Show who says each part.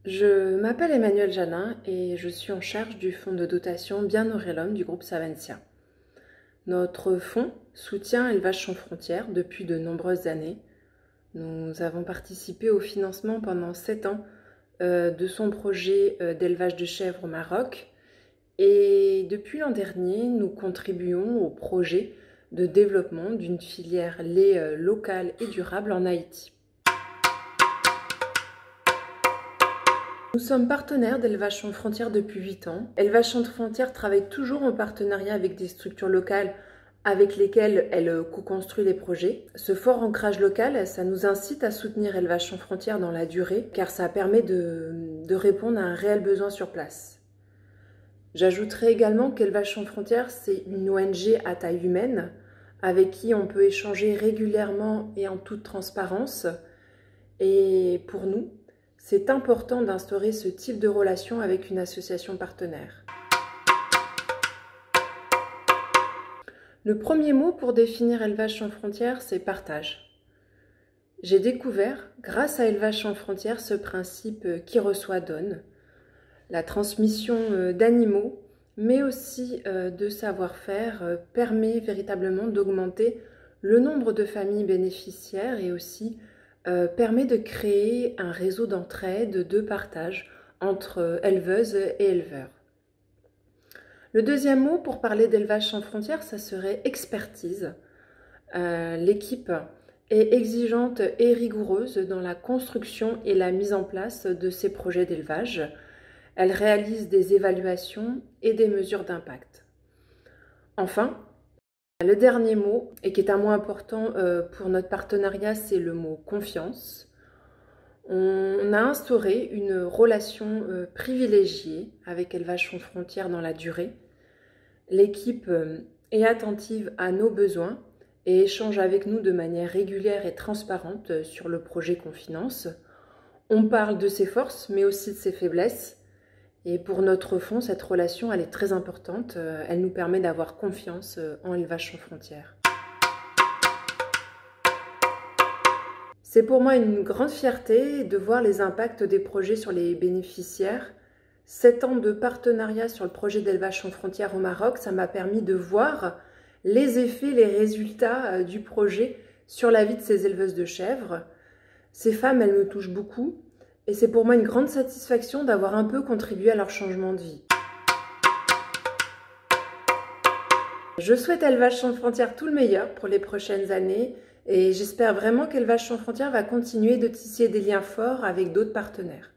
Speaker 1: Je m'appelle Emmanuelle Janin et je suis en charge du fonds de dotation Bien nourrir l'homme du groupe Savencia. Notre fonds soutient Élevage sans frontières depuis de nombreuses années. Nous avons participé au financement pendant 7 ans de son projet d'élevage de chèvres au Maroc. Et depuis l'an dernier, nous contribuons au projet de développement d'une filière lait locale et durable en Haïti. Nous sommes partenaires d'Élevage sans frontières depuis 8 ans. Élevage sans frontières travaille toujours en partenariat avec des structures locales avec lesquelles elle co-construit les projets. Ce fort ancrage local, ça nous incite à soutenir Élevage sans frontières dans la durée, car ça permet de répondre à un réel besoin sur place. J'ajouterai également qu'Élevage sans frontières, c'est une ONG à taille humaine, avec qui on peut échanger régulièrement et en toute transparence. Et pour nous, c'est important d'instaurer ce type de relation avec une association partenaire. Le premier mot pour définir Élevage sans frontières, c'est partage. J'ai découvert, grâce à Élevage sans frontières, ce principe qui reçoit donne. La transmission d'animaux, mais aussi de savoir-faire, permet véritablement d'augmenter le nombre de familles bénéficiaires et aussi permet de créer un réseau d'entraide, de partage entre éleveuses et éleveurs. Le deuxième mot pour parler d'Élevage sans frontières, ça serait expertise. L'équipe est exigeante et rigoureuse dans la construction et la mise en place de ces projets d'élevage. Elle réalise des évaluations et des mesures d'impact. Enfin, le dernier mot, et qui est un mot important pour notre partenariat, c'est le mot confiance. On a instauré une relation privilégiée avec Élevage sans frontières dans la durée. L'équipe est attentive à nos besoins et échange avec nous de manière régulière et transparente sur le projet qu'on finance. On parle de ses forces, mais aussi de ses faiblesses. Et pour notre fonds, cette relation, elle est très importante. Elle nous permet d'avoir confiance en Élevage sans frontières. C'est pour moi une grande fierté de voir les impacts des projets sur les bénéficiaires. 7 ans de partenariat sur le projet d'Élevage sans frontières au Maroc, ça m'a permis de voir les effets, les résultats du projet sur la vie de ces éleveuses de chèvres. Ces femmes, elles me touchent beaucoup. Et c'est pour moi une grande satisfaction d'avoir un peu contribué à leur changement de vie. Je souhaite à Élevage sans frontières tout le meilleur pour les prochaines années et j'espère vraiment qu'Élevage sans frontières va continuer de tisser des liens forts avec d'autres partenaires.